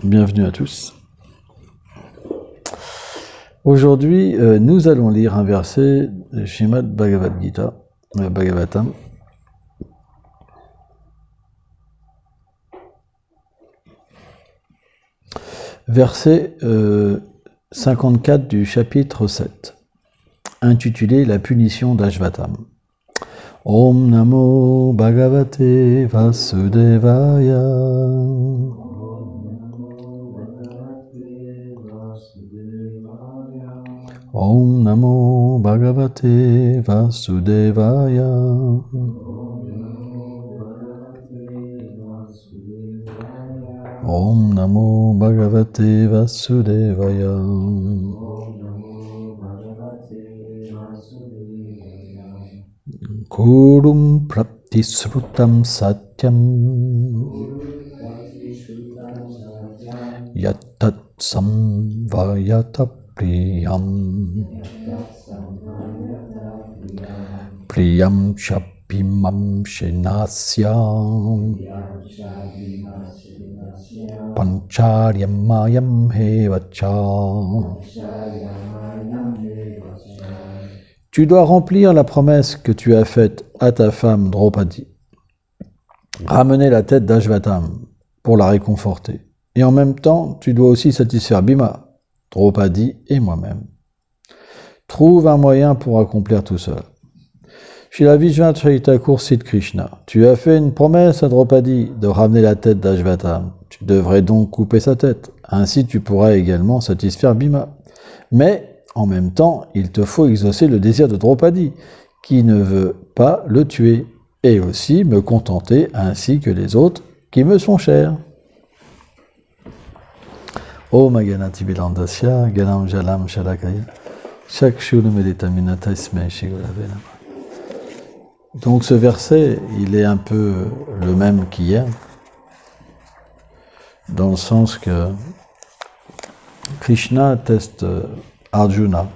Bienvenue à tous. Aujourd'hui, nous allons lire un verset de Srimad Bhagavad Gita, Bhagavatam. Verset 54 du chapitre 7, intitulé La punition d'Ashvatam. Om Namo Bhagavate Vasudevaya. Om Namo Bhagavate Vasudevaya. Om Namo Bhagavate Vasudevaya. Kurum Praptisrutam Satyam Yatat Samvayata Priyam Chapimam Shenasyam Pancharyam Mayam Hevacha. Tu dois remplir la promesse que tu as faite à ta femme Draupadi. Ramener la tête d'Ashvatam pour la réconforter. Et en même temps, tu dois aussi satisfaire Bhima, Draupadi et moi-même. Trouve un moyen pour accomplir tout cela. Srila Vishwanath Thakur cite Krishna. Tu as fait une promesse à Draupadi de ramener la tête d'Ashvatam. Tu devrais donc couper sa tête. Ainsi, tu pourras également satisfaire Bhima. Mais, en même temps, il te faut exaucer le désir de Draupadi, qui ne veut pas le tuer, et aussi me contenter ainsi que les autres qui me sont chers. Om Ganati Bilandasya, Ganam Jalam Shalakaya, Shakshuru Meditaminata Isme Shigurabena. Donc ce verset, il est un peu le même qu'hier, dans le sens que Krishna teste Arjuna.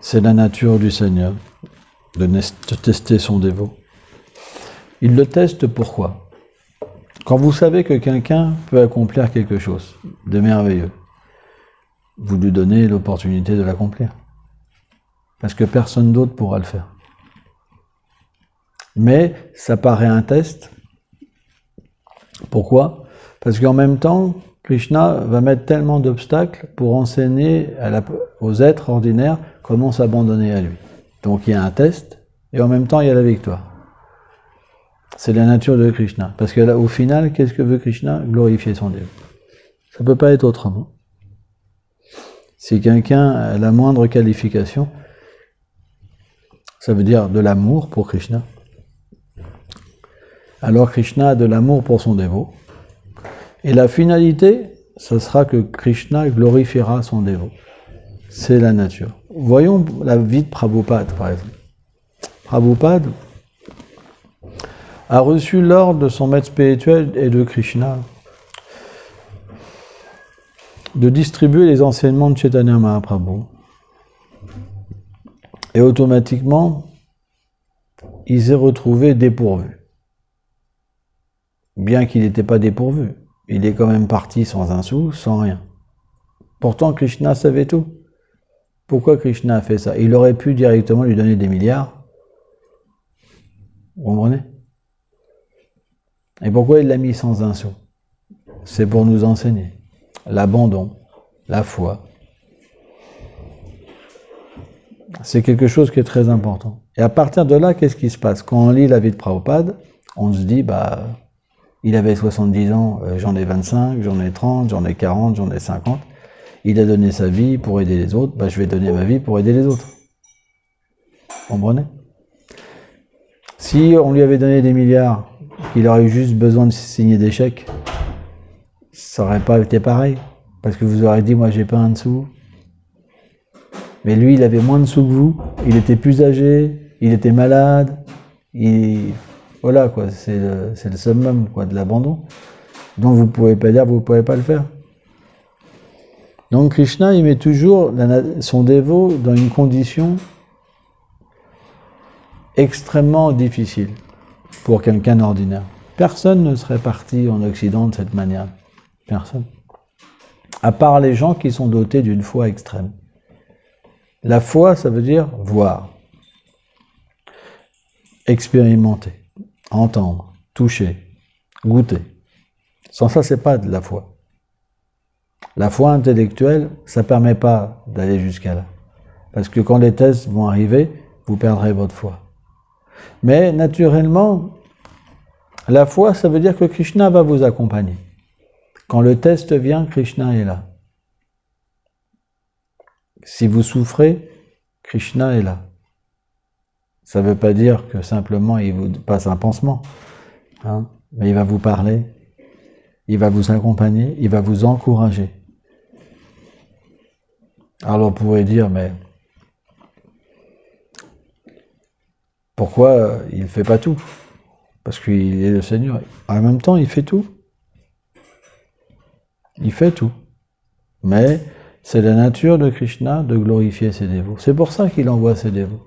C'est la nature du Seigneur de tester son dévot. Il le teste pourquoi? Quand vous savez que quelqu'un peut accomplir quelque chose de merveilleux, vous lui donnez l'opportunité de l'accomplir. Parce que personne d'autre pourra le faire. Mais ça paraît un test. Pourquoi? Parce qu'en même temps, Krishna va mettre tellement d'obstacles pour enseigner aux êtres ordinaires comment s'abandonner à lui. Donc il y a un test, et en même temps il y a la victoire. C'est la nature de Krishna. Parce que là, au final, qu'est-ce que veut Krishna? Glorifier son Dieu. Ça ne peut pas être autrement. Si quelqu'un a la moindre qualification, ça veut dire de l'amour pour Krishna. Alors Krishna a de l'amour pour son dévot. Et la finalité, ce sera que Krishna glorifiera son dévot. C'est la nature. Voyons la vie de Prabhupada, par exemple. Prabhupada a reçu l'ordre de son maître spirituel et de Krishna de distribuer les enseignements de Chaitanya Mahaprabhu. Et automatiquement, il s'est retrouvé dépourvu. Bien qu'il n'était pas dépourvu. Il est quand même parti sans un sou, sans rien. Pourtant, Krishna savait tout. Pourquoi Krishna a fait ça? Il aurait pu directement lui donner des milliards. Vous comprenez? Et pourquoi il l'a mis sans un sou? C'est pour nous enseigner l'abandon, la foi. C'est quelque chose qui est très important. Et à partir de là, qu'est-ce qui se passe? Quand on lit la vie de Prabhupada, on se dit, il avait 70 ans, j'en ai 25, j'en ai 30, j'en ai 40, j'en ai 50. Il a donné sa vie pour aider les autres, je vais donner ma vie pour aider les autres. Vous comprenez? Si on lui avait donné des milliards, qu'il aurait eu juste besoin de signer des chèques, ça n'aurait pas été pareil. Parce que vous aurez dit, moi j'ai pas un dessous. Mais lui, il avait moins de sous que vous, il était plus âgé, il était malade, voilà quoi, c'est le summum quoi, de l'abandon. Donc vous ne pouvez pas dire, vous ne pouvez pas le faire. Donc Krishna, il met toujours son dévot dans une condition extrêmement difficile pour quelqu'un d'ordinaire. Personne ne serait parti en Occident de cette manière. Personne. À part les gens qui sont dotés d'une foi extrême. La foi, ça veut dire voir, expérimenter, entendre, toucher, goûter. Sans ça, c'est pas de la foi. La foi intellectuelle, ça ne permet pas d'aller jusqu'à là. Parce que quand les tests vont arriver, vous perdrez votre foi. Mais naturellement, la foi, ça veut dire que Krishna va vous accompagner. Quand le test vient, Krishna est là. Si vous souffrez, Krishna est là. Ça ne veut pas dire que simplement il vous passe un pansement, hein, mais il va vous parler, il va vous accompagner, il va vous encourager. Alors on pourrait dire, mais pourquoi il ne fait pas tout? Parce qu'il est le Seigneur. En même temps, il fait tout. Il fait tout. Mais c'est la nature de Krishna de glorifier ses dévots. C'est pour ça qu'il envoie ses dévots.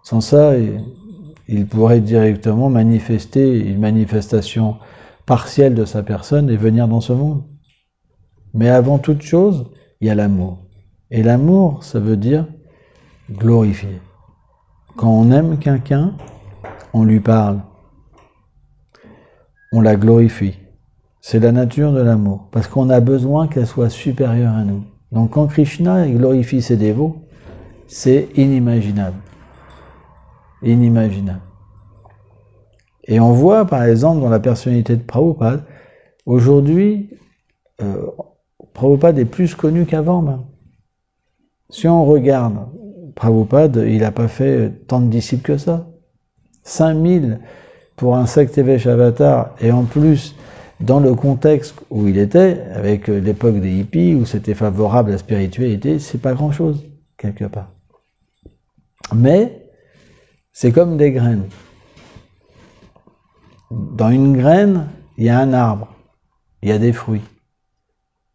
Sans ça, il pourrait directement manifester une manifestation partielle de sa personne et venir dans ce monde. Mais avant toute chose, il y a l'amour. Et l'amour, ça veut dire glorifier. Quand on aime quelqu'un, on lui parle. On la glorifie. C'est la nature de l'amour, parce qu'on a besoin qu'elle soit supérieure à nous. Donc quand Krishna glorifie ses dévots, c'est inimaginable. Inimaginable. Et on voit par exemple dans la personnalité de Prabhupada, aujourd'hui, Prabhupada est plus connu qu'avant même. Si on regarde, Prabhupada, il n'a pas fait tant de disciples que ça. 5000 pour un Saktevesh Avatar, et en plus, dans le contexte où il était, avec l'époque des hippies, où c'était favorable à la spiritualité, c'est pas grand-chose, quelque part. Mais, c'est comme des graines. Dans une graine, il y a un arbre, il y a des fruits.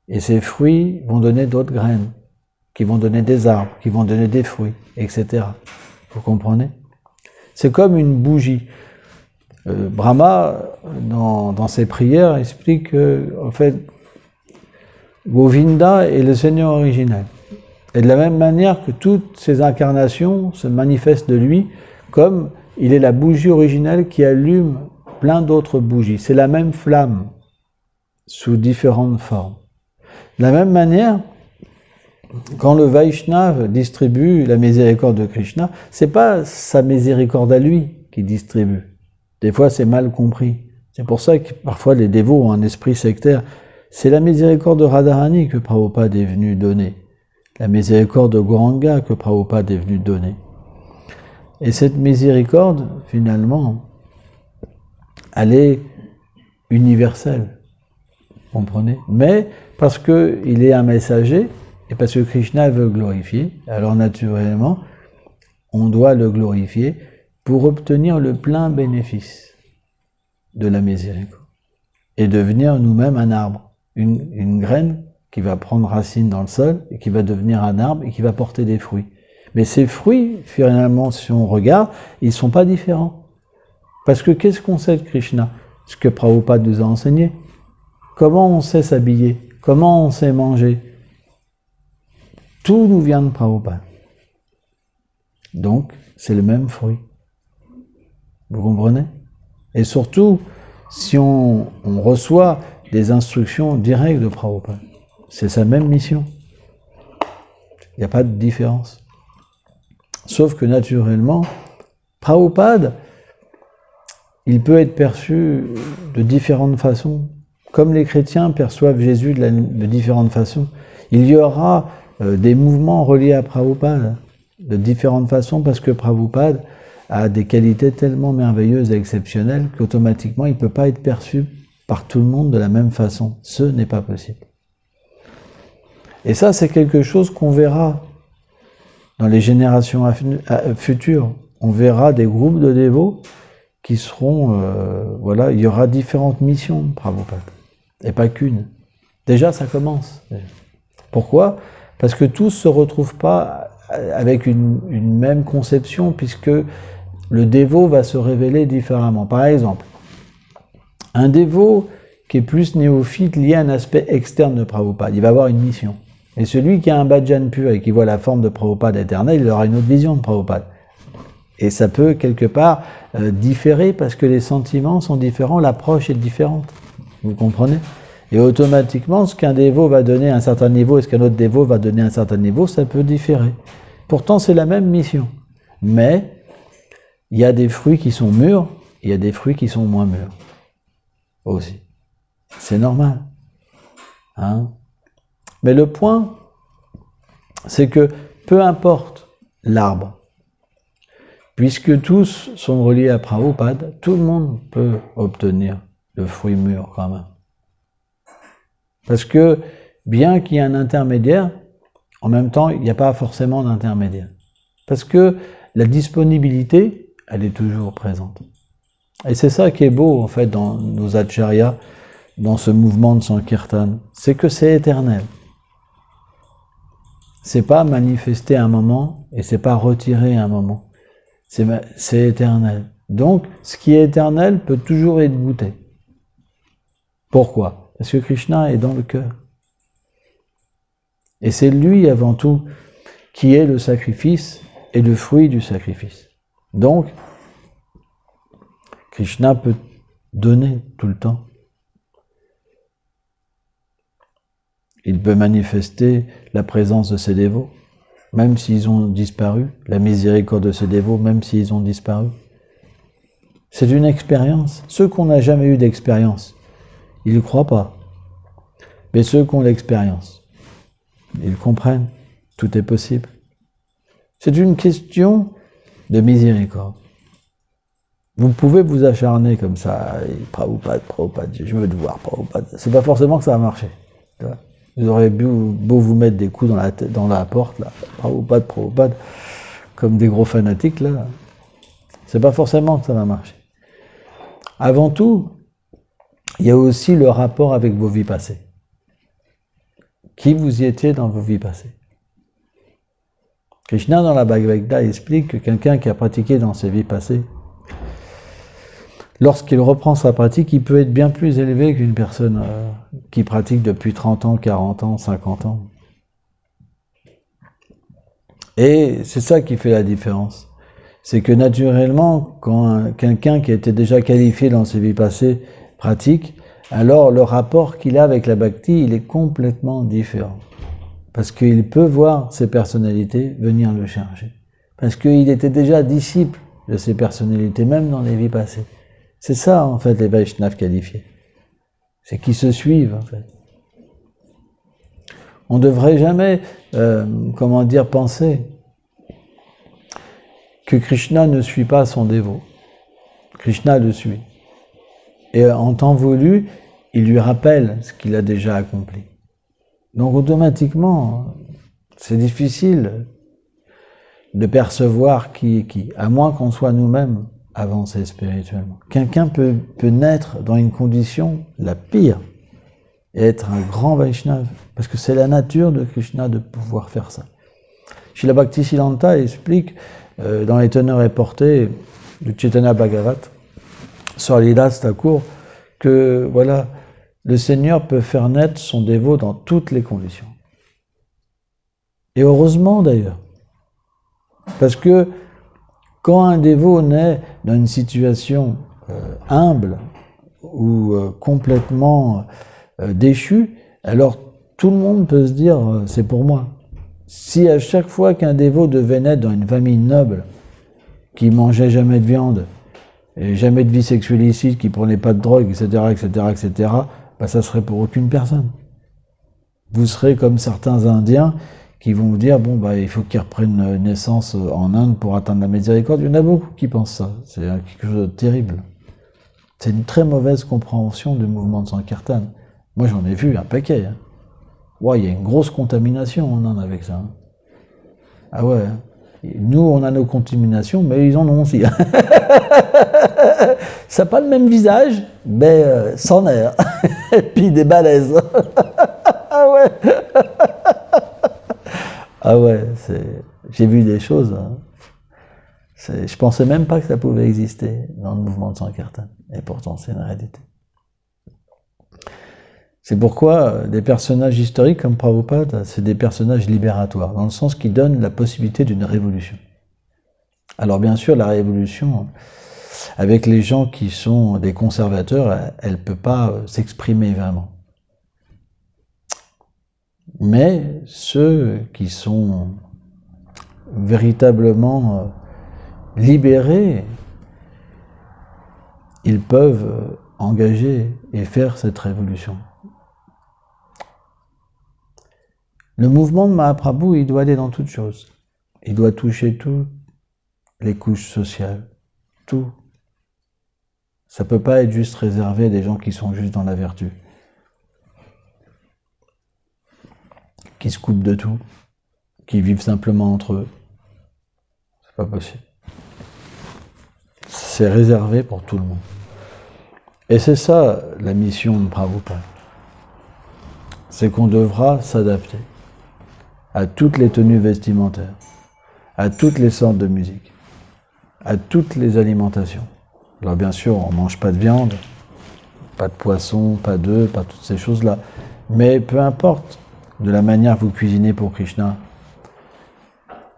Et ces fruits vont donner d'autres graines, qui vont donner des arbres, qui vont donner des fruits, etc. Vous comprenez? C'est comme une bougie. Brahma, dans ses prières, explique que, en fait, Govinda est le Seigneur originel. Et de la même manière que toutes ces incarnations se manifestent de lui, comme il est la bougie originelle qui allume plein d'autres bougies. C'est la même flamme, sous différentes formes. De la même manière, quand le Vaishnava distribue la miséricorde de Krishna, c'est pas sa miséricorde à lui qui distribue. Des fois, c'est mal compris. C'est pour ça que parfois les dévots ont un esprit sectaire. C'est la miséricorde de Radharani que Prabhupada est venu donner. La miséricorde de Gauranga que Prabhupada est venu donner. Et cette miséricorde, finalement, elle est universelle. Vous comprenez? Mais parce qu'il est un messager, et parce que Krishna veut glorifier, alors naturellement, on doit le glorifier pour obtenir le plein bénéfice de la miséricorde. Et devenir nous-mêmes un arbre, une graine qui va prendre racine dans le sol, et qui va devenir un arbre, et qui va porter des fruits. Mais ces fruits, finalement, si on regarde, ils ne sont pas différents. Parce que qu'est-ce qu'on sait de Krishna? Ce que Prabhupada nous a enseigné. Comment on sait s'habiller? Comment on sait manger? Tout nous vient de Prabhupada. Donc, c'est le même fruit. Vous comprenez? Et surtout, si on reçoit des instructions directes de Prabhupada, c'est sa même mission. Il n'y a pas de différence. Sauf que naturellement, Prabhupada, il peut être perçu de différentes façons. Comme les chrétiens perçoivent Jésus de différentes façons, il y aura des mouvements reliés à Prabhupada de différentes façons, parce que Prabhupada a des qualités tellement merveilleuses et exceptionnelles qu'automatiquement il ne peut pas être perçu par tout le monde de la même façon. Ce n'est pas possible. Et ça, c'est quelque chose qu'on verra dans les générations futures. On verra des groupes de dévots qui seront, voilà, il y aura différentes missions de Prabhupada, et pas qu'une. Déjà, ça commence. Pourquoi? Parce que tous ne se retrouvent pas avec une même conception, puisque le dévot va se révéler différemment. Par exemple, Un dévot qui est plus néophyte lié à un aspect externe de Prabhupada, il va avoir une mission. Et celui qui a un bhajan pur et qui voit la forme de Prabhupada éternelle, il aura une autre vision de Prabhupada. Et ça peut quelque part différer parce que les sentiments sont différents, l'approche est différente. Vous comprenez? Et automatiquement, ce qu'un dévot va donner à un certain niveau et ce qu'un autre dévot va donner à un certain niveau, ça peut différer. Pourtant, c'est la même mission. Mais il y a des fruits qui sont mûrs, il y a des fruits qui sont moins mûrs. Aussi. C'est normal. Hein? Mais le point, c'est que peu importe l'arbre, puisque tous sont reliés à Prabhupada, tout le monde peut obtenir le fruit mûr quand même. Parce que, bien qu'il y ait un intermédiaire, en même temps, il n'y a pas forcément d'intermédiaire. Parce que la disponibilité, elle est toujours présente. Et c'est ça qui est beau, en fait, dans nos acharyas, dans ce mouvement de Sankirtan, c'est que c'est éternel. C'est pas manifesté à un moment, et c'est pas retiré à un moment. C'est éternel. Donc, ce qui est éternel peut toujours être goûté. Pourquoi? Parce que Krishna est dans le cœur. Et c'est lui, avant tout, qui est le sacrifice et le fruit du sacrifice. Donc, Krishna peut donner tout le temps. Il peut manifester la présence de ses dévots, même s'ils ont disparu, la miséricorde de ses dévots, même s'ils ont disparu. C'est une expérience. Ceux qui n'ont jamais eu d'expérience, ils ne croient pas. Mais ceux qui ont l'expérience, ils comprennent, tout est possible. C'est une question de miséricorde. Vous pouvez vous acharner comme ça, Prabhupada, je veux te voir, Prabhupada. C'est pas forcément que ça va marcher. Vous aurez beau vous mettre des coups dans la porte, là, Prabhupada, comme des gros fanatiques, là. C'est pas forcément que ça va marcher. Avant tout, il y a aussi le rapport avec vos vies passées. Qui vous y étiez dans vos vies passées? Krishna, dans la Bhagavad Gita, explique que quelqu'un qui a pratiqué dans ses vies passées, lorsqu'il reprend sa pratique, il peut être bien plus élevé qu'une personne qui pratique depuis 30 ans, 40 ans, 50 ans. Et c'est ça qui fait la différence. C'est que naturellement, quand quelqu'un qui était déjà qualifié dans ses vies passées pratique, alors le rapport qu'il a avec la bhakti, il est complètement différent. Parce qu'il peut voir ces personnalités venir le chercher. Parce qu'il était déjà disciple de ces personnalités, même dans les vies passées. C'est ça, en fait, les Vaishnavas qualifiés. C'est qu'ils se suivent, en fait. On ne devrait jamais, penser que Krishna ne suit pas son dévot. Krishna le suit. Et en temps voulu, il lui rappelle ce qu'il a déjà accompli. Donc automatiquement, c'est difficile de percevoir qui est qui, à moins qu'on soit nous-mêmes avancés spirituellement. Quelqu'un peut naître dans une condition la pire et être un grand Vaishnava, parce que c'est la nature de Krishna de pouvoir faire ça. Srila Bhaktisiddhanta explique dans les teneurs et portées du Chaitanya Bhagavat, sur Haridas Thakur, que voilà, le Seigneur peut faire naître son dévot dans toutes les conditions. Et heureusement d'ailleurs, parce que quand un dévot naît dans une situation humble ou complètement déchu, alors tout le monde peut se dire c'est pour moi. Si à chaque fois qu'un dévot devait naître dans une famille noble, qui mangeait jamais de viande, et jamais de vie sexuelle illicite, qui prenait pas de drogue, etc., bah ça serait pour aucune personne. Vous serez comme certains Indiens qui vont vous dire, bon, bah, il faut qu'ils reprennent naissance en Inde pour atteindre la miséricorde. Il y en a beaucoup qui pensent ça. C'est quelque chose de terrible. C'est une très mauvaise compréhension du mouvement de Sankirtan. Moi, j'en ai vu un paquet. Hein. Ouais, il y a une grosse contamination en Inde avec ça. Hein. Ah ouais. Nous, on a nos contaminations, mais ils en ont aussi. Ça n'a pas le même visage, mais sans air. Et puis des balaises. Ah ouais. Ah ouais, j'ai vu des choses. Hein. Je pensais même pas que ça pouvait exister dans le mouvement de Sankirtan. Et pourtant, c'est une réalité. C'est pourquoi des personnages historiques comme Prabhupada, c'est des personnages libératoires, dans le sens qu'ils donnent la possibilité d'une révolution. Alors bien sûr, la révolution, avec les gens qui sont des conservateurs, elle ne peut pas s'exprimer vraiment. Mais ceux qui sont véritablement libérés, ils peuvent engager et faire cette révolution. Le mouvement de Mahaprabhu, il doit aller dans toutes choses. Il doit toucher toutes les couches sociales, tout. Ça ne peut pas être juste réservé à des gens qui sont juste dans la vertu, qui se coupent de tout, qui vivent simplement entre eux. C'est pas possible. C'est réservé pour tout le monde. Et c'est ça la mission de Prabhupada. C'est qu'on devra s'adapter à toutes les tenues vestimentaires, à toutes les sortes de musique, à toutes les alimentations. Alors bien sûr, on ne mange pas de viande, pas de poisson, pas d'œufs, pas toutes ces choses-là. Mais peu importe de la manière que vous cuisinez pour Krishna,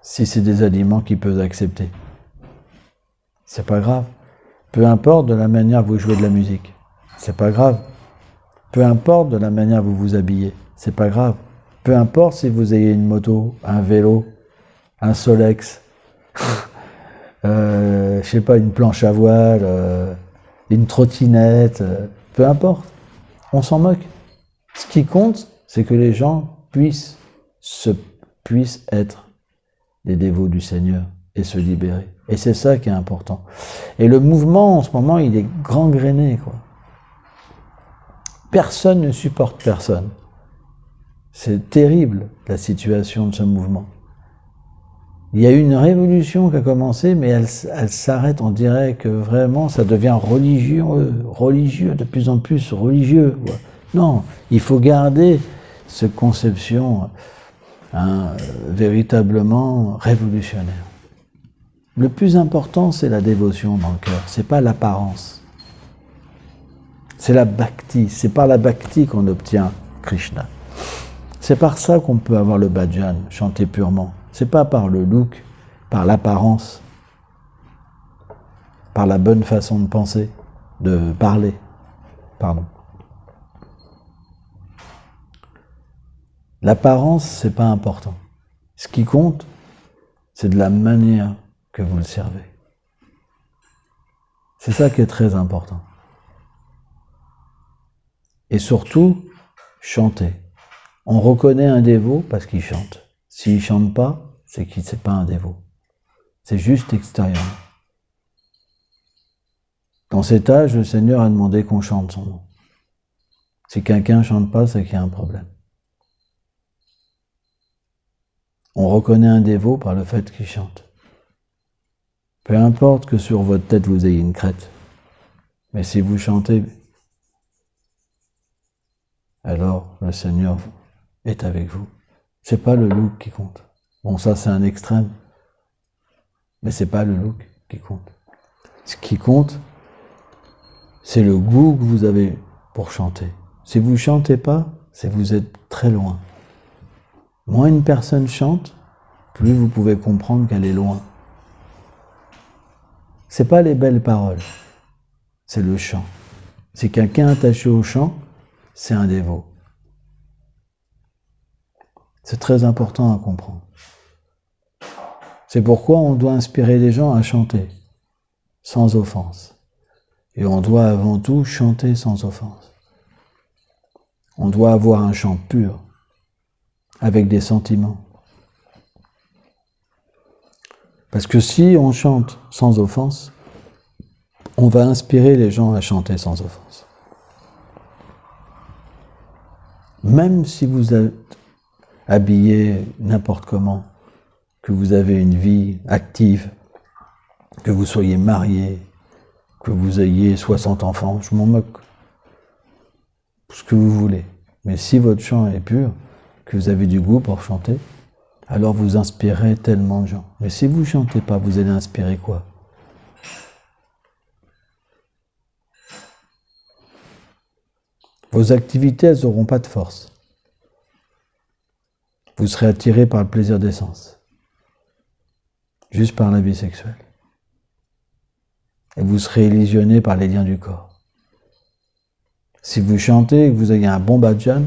si c'est des aliments qu'il peut accepter, c'est pas grave. Peu importe de la manière que vous jouez de la musique, c'est pas grave. Peu importe de la manière que vous vous habillez, c'est pas grave. Peu importe si vous ayez une moto, un vélo, un Solex, je sais pas, une planche à voile, une trottinette, peu importe. On s'en moque. Ce qui compte, c'est que les gens puissent être des dévots du Seigneur et se libérer. Et c'est ça qui est important. Et le mouvement, en ce moment, il est gangréné, quoi. Personne ne supporte personne. C'est terrible, la situation de ce mouvement. Il y a eu une révolution qui a commencé, mais elle s'arrête, on dirait que vraiment, ça devient religieux, de plus en plus religieux. Quoi. Non, il faut garder cette conception véritablement révolutionnaire. Le plus important, c'est la dévotion dans le cœur, c'est pas l'apparence. C'est la bhakti, c'est par la bhakti qu'on obtient Krishna. C'est par ça qu'on peut avoir le bhajan, chanter purement. C'est pas par le look, par l'apparence, par la bonne façon de penser, de parler. Pardon. L'apparence, c'est pas important. Ce qui compte, c'est de la manière que vous le servez. C'est ça qui est très important. Et surtout, chanter. On reconnaît un dévot parce qu'il chante. S'il ne chante pas, c'est qu'il n'est pas un dévot. C'est juste extérieurement. Dans cet âge, le Seigneur a demandé qu'on chante son nom. Si quelqu'un ne chante pas, c'est qu'il y a un problème. On reconnaît un dévot par le fait qu'il chante. Peu importe que sur votre tête vous ayez une crête, mais si vous chantez, alors le Seigneur est avec vous. C'est pas le look qui compte. Bon, ça c'est un extrême, mais c'est pas le look qui compte. Ce qui compte, c'est le goût que vous avez pour chanter. Si vous chantez pas, c'est que vous êtes très loin. Moins une personne chante, plus vous pouvez comprendre qu'elle est loin. C'est pas les belles paroles, c'est le chant. Si quelqu'un est attaché au chant, c'est un dévot. C'est très important à comprendre. C'est pourquoi on doit inspirer les gens à chanter, sans offense. Et on doit avant tout chanter sans offense. On doit avoir un chant pur, avec des sentiments. Parce que si on chante sans offense, on va inspirer les gens à chanter sans offense. Même si vous êtes habillé n'importe comment, que vous avez une vie active, que vous soyez marié, que vous ayez 60 enfants, je m'en moque. Ce que vous voulez. Mais si votre chant est pur, que vous avez du goût pour chanter, alors vous inspirez tellement de gens. Mais si vous ne chantez pas, vous allez inspirer quoi? Vos activités, elles n'auront pas de force. Vous serez attiré par le plaisir des sens, juste par la vie sexuelle. Et vous serez illusionné par les liens du corps. Si vous chantez et que vous avez un bon bhajan,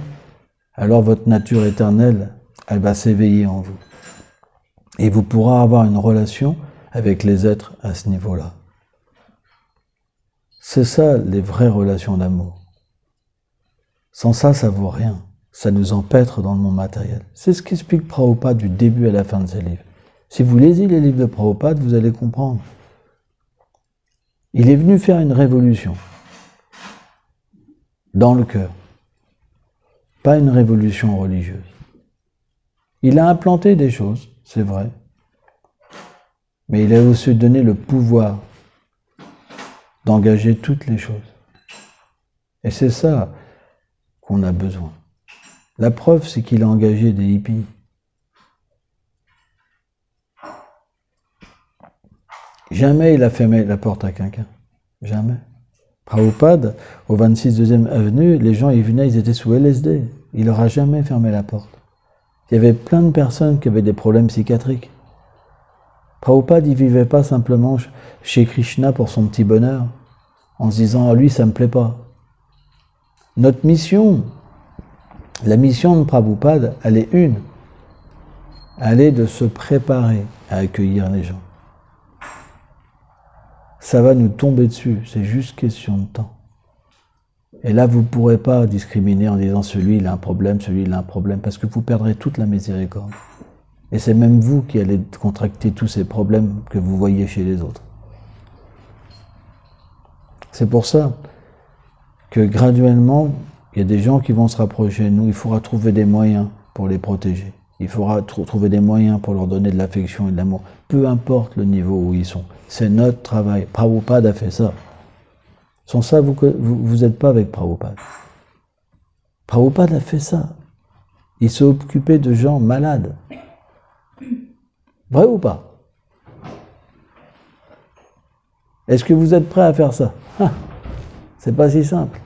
alors votre nature éternelle, elle va s'éveiller en vous. Et vous pourrez avoir une relation avec les êtres à ce niveau-là. C'est ça, les vraies relations d'amour. Sans ça, ça vaut rien. Ça nous empêtre dans le monde matériel. C'est ce qu'explique Prabhupada du début à la fin de ses livres. Si vous lisez les livres de Prabhupada, vous allez comprendre. Il est venu faire une révolution dans le cœur, pas une révolution religieuse. Il a implanté des choses, c'est vrai, mais il a aussi donné le pouvoir d'engager toutes les choses. Et c'est ça qu'on a besoin. La preuve, c'est qu'il a engagé des hippies. Jamais il a fermé la porte à quelqu'un. Jamais. Prabhupada, au 26 2e avenue, les gens, ils venaient, ils étaient sous LSD. Il leur a jamais fermé la porte. Il y avait plein de personnes qui avaient des problèmes psychiatriques. Prabhupada, il vivait pas simplement chez Krishna pour son petit bonheur, en se disant, ah, lui, ça me plaît pas. Notre mission, la mission de Prabhupada, elle est une. Elle est de se préparer à accueillir les gens. Ça va nous tomber dessus, c'est juste question de temps. Et là, vous ne pourrez pas discriminer en disant celui il a un problème, celui il a un problème, parce que vous perdrez toute la miséricorde. Et c'est même vous qui allez contracter tous ces problèmes que vous voyez chez les autres. C'est pour ça que graduellement, il y a des gens qui vont se rapprocher de nous, il faudra trouver des moyens pour les protéger. Il faudra trouver des moyens pour leur donner de l'affection et de l'amour, peu importe le niveau où ils sont. C'est notre travail. Prabhupada a fait ça. Sans ça, vous n'êtes pas avec Prabhupada. Prabhupada a fait ça. Il s'est occupé de gens malades. Vrai ou pas? Est-ce que vous êtes prêts à faire ça? C'est pas si simple.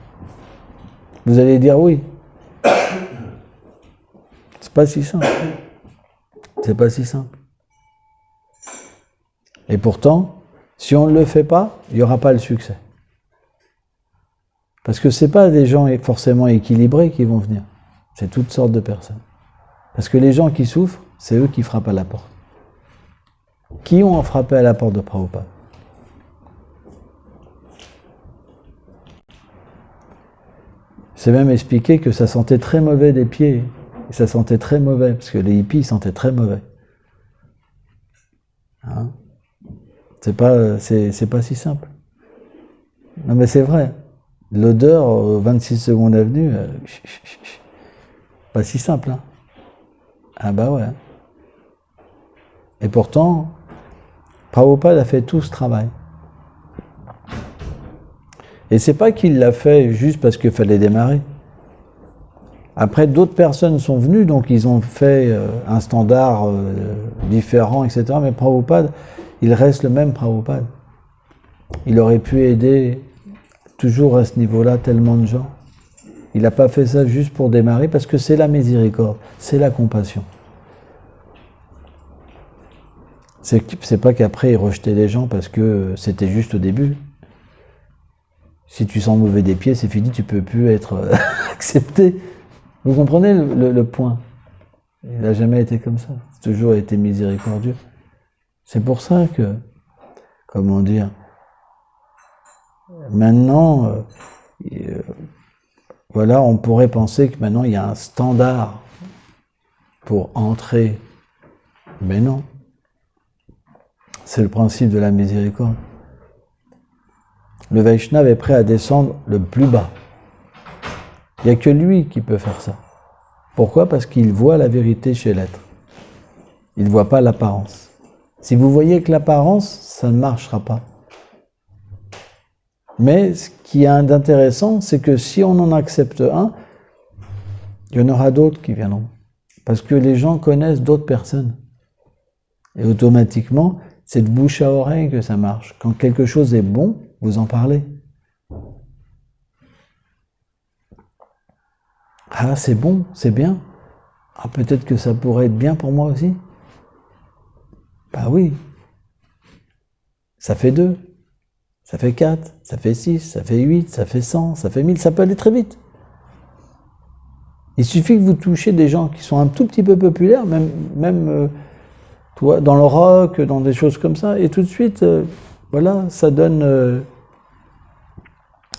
Vous allez dire oui. C'est pas si simple. C'est pas si simple. Et pourtant, si on ne le fait pas, il n'y aura pas le succès. Parce que ce n'est pas des gens forcément équilibrés qui vont venir. C'est toutes sortes de personnes. Parce que les gens qui souffrent, c'est eux qui frappent à la porte. Qui ont frappé à la porte de Prabhupada? C'est même expliqué que ça sentait très mauvais des pieds. Et ça sentait très mauvais, parce que les hippies sentaient très mauvais. Hein? C'est pas si simple. Non mais c'est vrai. L'odeur au 26 secondes avenue, pas si simple. Hein? Ah bah ouais. Et pourtant, Prabhupada a fait tout ce travail. Et c'est pas qu'il l'a fait juste parce qu'il fallait démarrer. Après, d'autres personnes sont venues, donc ils ont fait un standard différent, etc. Mais Prabhupada, il reste le même Prabhupada. Il aurait pu aider toujours à ce niveau-là tellement de gens. Il n'a pas fait ça juste pour démarrer, parce que c'est la miséricorde, c'est la compassion. C'est pas qu'après il rejetait les gens parce que c'était juste au début. Si tu sens mauvais des pieds, c'est fini, tu peux plus être accepté. Vous comprenez le point? Il n'a jamais été comme ça. Il a toujours été miséricordieux. C'est pour ça que, comment dire, maintenant, voilà, on pourrait penser que maintenant il y a un standard pour entrer. Mais non. C'est le principe de la miséricorde. Le Vaishnava est prêt à descendre le plus bas. Il n'y a que lui qui peut faire ça. Pourquoi? Parce qu'il voit la vérité chez l'être. Il ne voit pas l'apparence. Si vous voyez que l'apparence, ça ne marchera pas. Mais ce qui est d'intéressant, c'est que si on en accepte un, il y en aura d'autres qui viendront. Parce que les gens connaissent d'autres personnes. Et automatiquement, c'est de bouche à oreille que ça marche. Quand quelque chose est bon, vous en parlez. Ah, c'est bon, c'est bien. Ah, peut-être que ça pourrait être bien pour moi aussi. Bah oui. Ça fait 2, ça fait 4, ça fait 6, ça fait 8, ça fait 100, ça fait 1000, ça peut aller très vite. Il suffit que vous touchiez des gens qui sont un tout petit peu populaires, même toi, dans le rock, dans des choses comme ça, et tout de suite, voilà, ça donne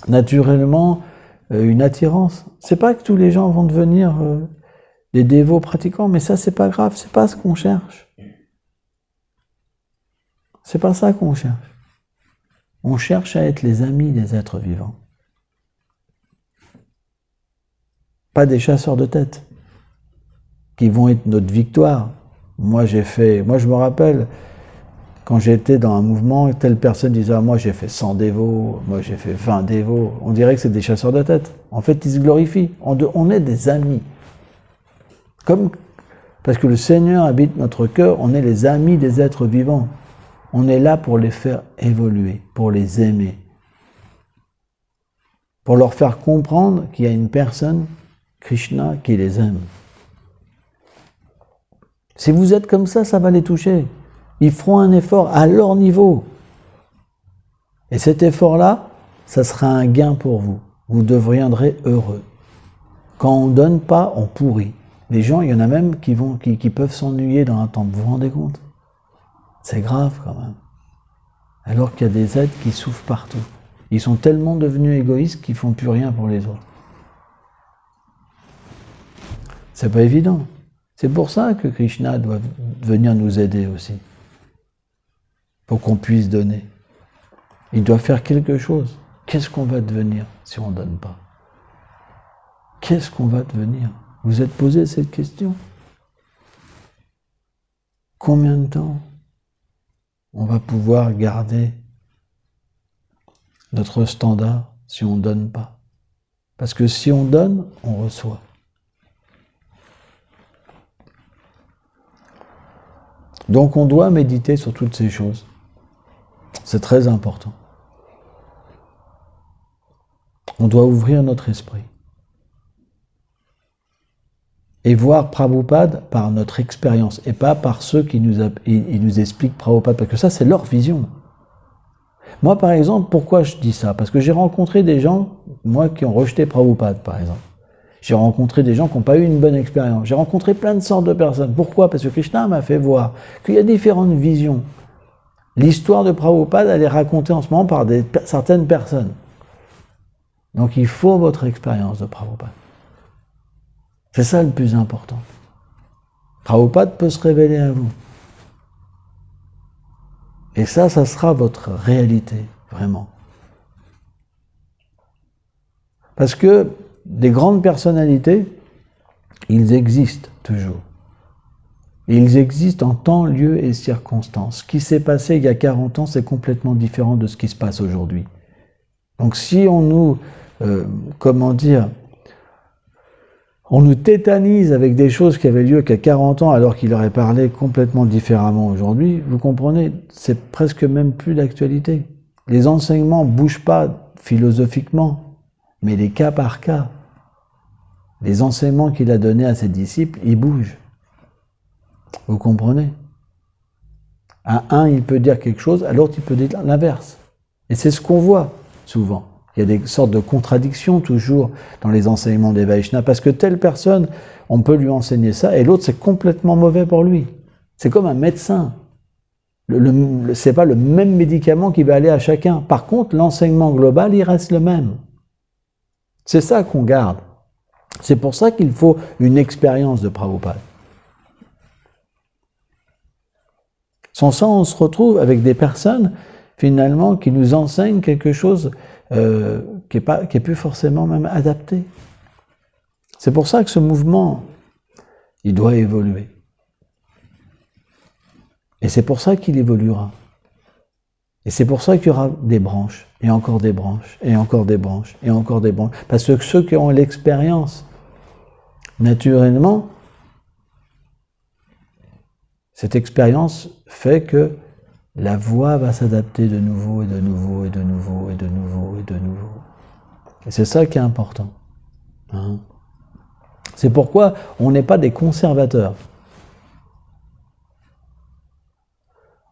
naturellement une attirance. C'est pas que tous les gens vont devenir des dévots pratiquants, mais ça, c'est pas grave, c'est pas ce qu'on cherche. C'est pas ça qu'on cherche. On cherche à être les amis des êtres vivants. Pas des chasseurs de tête, qui vont être notre victoire. Moi, je me rappelle, quand j'étais dans un mouvement, telle personne disait « Ah, moi j'ai fait 100 dévots, moi j'ai fait 20 dévots ». On dirait que c'est des chasseurs de tête. En fait, ils se glorifient. On est des amis. Parce que le Seigneur habite notre cœur, on est les amis des êtres vivants. On est là pour les faire évoluer, pour les aimer. Pour leur faire comprendre qu'il y a une personne, Krishna, qui les aime. Si vous êtes comme ça va les toucher. Ils feront un effort à leur niveau. Et cet effort-là, ça sera un gain pour vous. Vous deviendrez heureux. Quand on ne donne pas, on pourrit. Les gens, il y en a même qui peuvent s'ennuyer dans un temple. Vous vous rendez compte? C'est grave quand même. Alors qu'il y a des êtres qui souffrent partout. Ils sont tellement devenus égoïstes qu'ils ne font plus rien pour les autres. C'est pas évident. C'est pour ça que Krishna doit venir nous aider aussi. Pour qu'on puisse donner. Il doit faire quelque chose. Qu'est-ce qu'on va devenir si on ne donne pas? Qu'est-ce qu'on va devenir? Vous êtes posé cette question? Combien de temps on va pouvoir garder notre standard si on ne donne pas? Parce que si on donne, on reçoit. Donc on doit méditer sur toutes ces choses. C'est très important. On doit ouvrir notre esprit. Et voir Prabhupada par notre expérience, et pas par ceux qui nous expliquent Prabhupada, parce que ça, c'est leur vision. Moi, par exemple, pourquoi je dis ça? Parce que j'ai rencontré des gens, moi, qui ont rejeté Prabhupada, par exemple. J'ai rencontré des gens qui n'ont pas eu une bonne expérience. J'ai rencontré plein de sortes de personnes. Pourquoi? Parce que Krishna m'a fait voir qu'il y a différentes visions. L'histoire de Prabhupada, elle est racontée en ce moment par certaines personnes. Donc il faut votre expérience de Prabhupada. C'est ça le plus important. Prabhupada peut se révéler à vous. Et ça sera votre réalité, vraiment. Parce que des grandes personnalités, ils existent toujours. Et ils existent en temps, lieu et circonstances. Ce qui s'est passé il y a 40 ans, c'est complètement différent de ce qui se passe aujourd'hui. Donc si on nous, on nous tétanise avec des choses qui avaient lieu qu'il y a 40 ans alors qu'il aurait parlé complètement différemment aujourd'hui, vous comprenez, c'est presque même plus d'actualité. Les enseignements ne bougent pas philosophiquement, mais les cas par cas. Les enseignements qu'il a donnés à ses disciples, ils bougent. Vous comprenez? À un, il peut dire quelque chose, à l'autre, il peut dire l'inverse. Et c'est ce qu'on voit souvent. Il y a des sortes de contradictions toujours dans les enseignements des Vaishnavas, parce que telle personne, on peut lui enseigner ça, et l'autre, c'est complètement mauvais pour lui. C'est comme un médecin. C'est pas le même médicament qui va aller à chacun. Par contre, l'enseignement global, il reste le même. C'est ça qu'on garde. C'est pour ça qu'il faut une expérience de Prabhupada. Sans ça, on se retrouve avec des personnes, finalement, qui nous enseignent quelque chose qui est plus forcément même adapté. C'est pour ça que ce mouvement, il doit évoluer. Et c'est pour ça qu'il évoluera. Et c'est pour ça qu'il y aura des branches, et encore des branches, et encore des branches, et encore des branches. Parce que ceux qui ont l'expérience, naturellement, cette expérience fait que la voix va s'adapter de nouveau, et de nouveau, et de nouveau, et de nouveau, et de nouveau. Et c'est ça qui est important. Hein? C'est pourquoi on n'est pas des conservateurs.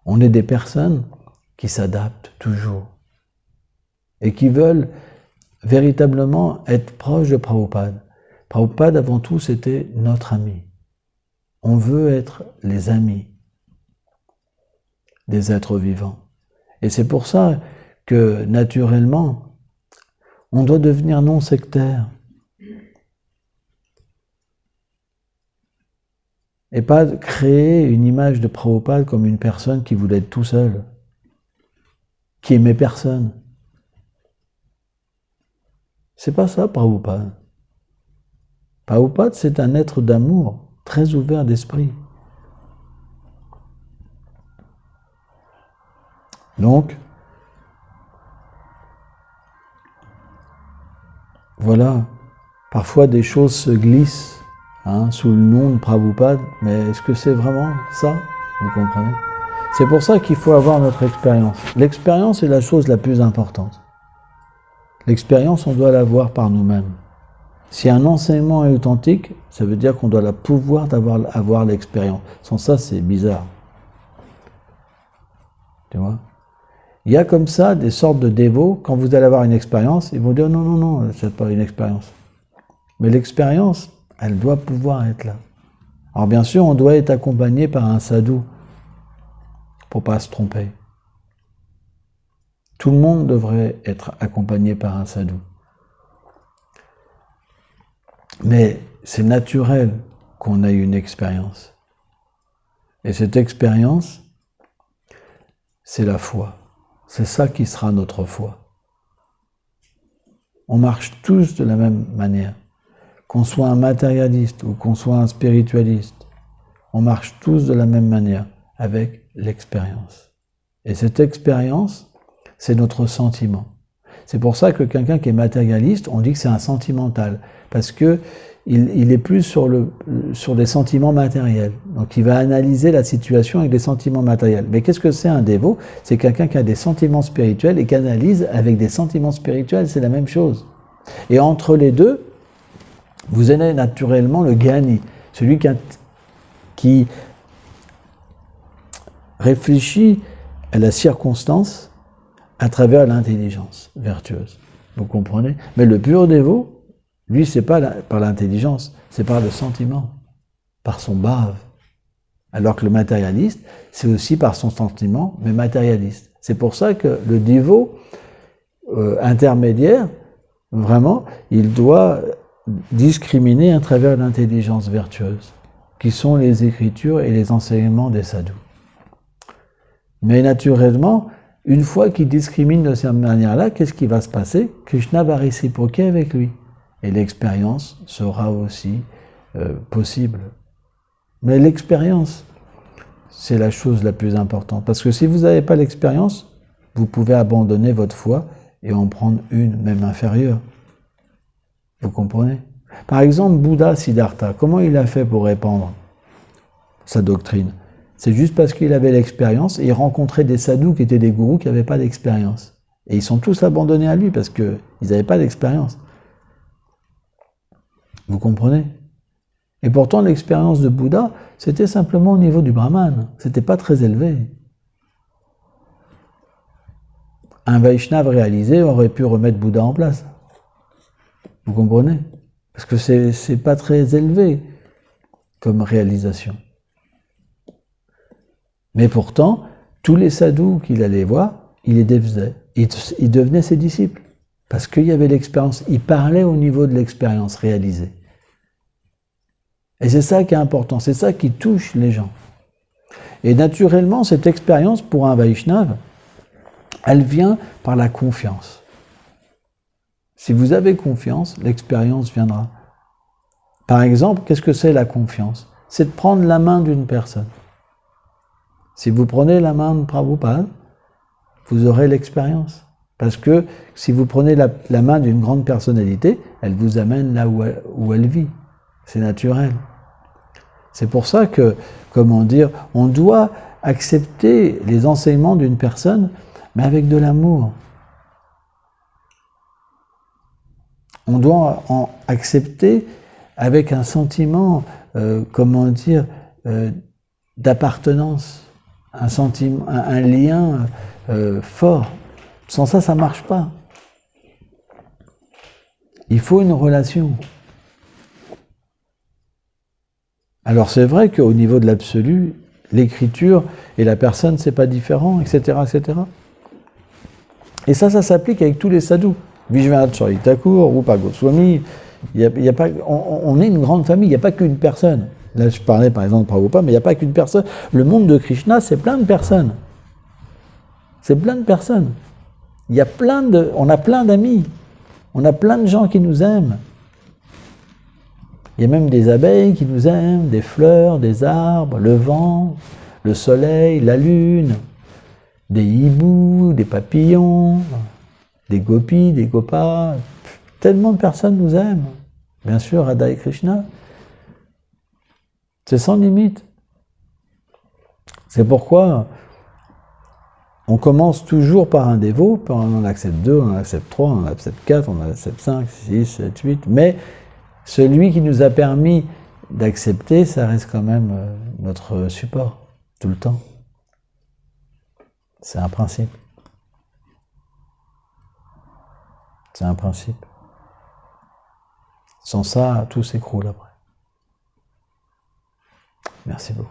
On est des personnes qui s'adaptent toujours et qui veulent véritablement être proches de Prabhupada. Prabhupada, avant tout, c'était notre ami. On veut être les amis des êtres vivants. Et c'est pour ça que, naturellement, on doit devenir non sectaire. Et pas créer une image de Prabhupada comme une personne qui voulait être tout seul, qui aimait personne. C'est pas ça, Prabhupada. Prabhupada, c'est un être d'amour, très ouvert d'esprit. Donc, voilà, parfois des choses se glissent sous le nom de Prabhupada, mais est-ce que c'est vraiment ça? Vous comprenez? C'est pour ça qu'il faut avoir notre expérience. L'expérience est la chose la plus importante. L'expérience, on doit l'avoir par nous-mêmes. Si un enseignement est authentique, ça veut dire qu'on doit pouvoir avoir l'expérience. Sans ça, c'est bizarre. Tu vois? Il y a comme ça des sortes de dévots, quand vous allez avoir une expérience, ils vont dire non, non, non, c'est pas une expérience. Mais l'expérience, elle doit pouvoir être là. Alors bien sûr, on doit être accompagné par un sadhu, pour ne pas se tromper. Tout le monde devrait être accompagné par un sadhu. Mais c'est naturel qu'on ait une expérience. Et cette expérience, c'est la foi. C'est ça qui sera notre foi. On marche tous de la même manière. Qu'on soit un matérialiste ou qu'on soit un spiritualiste, on marche tous de la même manière, avec l'expérience. Et cette expérience, c'est notre sentiment. C'est pour ça que quelqu'un qui est matérialiste, on dit que c'est un sentimental, parce que il est plus sur des sentiments matériels. Donc il va analyser la situation avec des sentiments matériels. Mais qu'est-ce que c'est un dévot? C'est quelqu'un qui a des sentiments spirituels et qui analyse avec des sentiments spirituels, c'est la même chose. Et entre les deux, vous avez naturellement le Gyani, celui qui réfléchit à la circonstance à travers l'intelligence vertueuse. Vous comprenez? Mais le pur dévot, lui, c'est pas par l'intelligence, c'est par le sentiment, par son bhava. Alors que le matérialiste, c'est aussi par son sentiment, mais matérialiste. C'est pour ça que le dévot intermédiaire, vraiment, il doit discriminer à travers l'intelligence vertueuse, qui sont les écritures et les enseignements des sadhus. Mais naturellement, une fois qu'il discrimine de cette manière-là, qu'est-ce qui va se passer? Krishna va réciproquer avec lui. Et l'expérience sera aussi possible. Mais l'expérience, c'est la chose la plus importante. Parce que si vous n'avez pas l'expérience, vous pouvez abandonner votre foi et en prendre une, même inférieure. Vous comprenez? Par exemple, Bouddha Siddhartha, comment il a fait pour répandre sa doctrine? C'est juste parce qu'il avait l'expérience et il rencontrait des sadhus qui étaient des gourous qui n'avaient pas d'expérience. Et ils sont tous abandonnés à lui parce qu'ils n'avaient pas d'expérience. Vous comprenez? Et pourtant, l'expérience de Bouddha, c'était simplement au niveau du Brahman. C'était pas très élevé. Un Vaishnava réalisé aurait pu remettre Bouddha en place. Vous comprenez? Parce que c'est pas très élevé comme réalisation. Mais pourtant, tous les sadhus qu'il allait voir, il les défaisait. Il devenait ses disciples. Parce qu'il y avait l'expérience. Il parlait au niveau de l'expérience réalisée. Et c'est ça qui est important. C'est ça qui touche les gens. Et naturellement, cette expérience pour un Vaishnava, elle vient par la confiance. Si vous avez confiance, l'expérience viendra. Par exemple, qu'est-ce que c'est la confiance? C'est de prendre la main d'une personne. Si vous prenez la main de Prabhupada, vous aurez l'expérience. Parce que si vous prenez la main d'une grande personnalité, elle vous amène là où elle vit. C'est naturel. C'est pour ça que, comment dire, on doit accepter les enseignements d'une personne, mais avec de l'amour. On doit accepter avec un sentiment, comment dire, d'appartenance, un sentiment, un lien fort. Sans ça, ça marche pas. Il faut une relation. Alors c'est vrai qu'au niveau de l'absolu, l'écriture et la personne, c'est pas différent, etc., etc. Et ça s'applique avec tous les sadhus. Vishwanath Chaitya Thakur, Rupa Goswami, on est une grande famille, il n'y a pas qu'une personne. Là, je parlais par exemple de Prabhupada, mais il n'y a pas qu'une personne. Le monde de Krishna, c'est plein de personnes. C'est plein de personnes. On a plein d'amis. On a plein de gens qui nous aiment. Il y a même des abeilles qui nous aiment, des fleurs, des arbres, le vent, le soleil, la lune, des hiboux, des papillons, des gopis, des gopas. Tellement de personnes nous aiment. Bien sûr, Radha et Krishna. C'est sans limite. C'est pourquoi on commence toujours par un dévot, on en accepte 2, on en accepte 3, on en accepte 4, on en accepte 5, 6, 7, 8, mais celui qui nous a permis d'accepter, ça reste quand même notre support, tout le temps. C'est un principe. C'est un principe. Sans ça, tout s'écroule après. Merci beaucoup.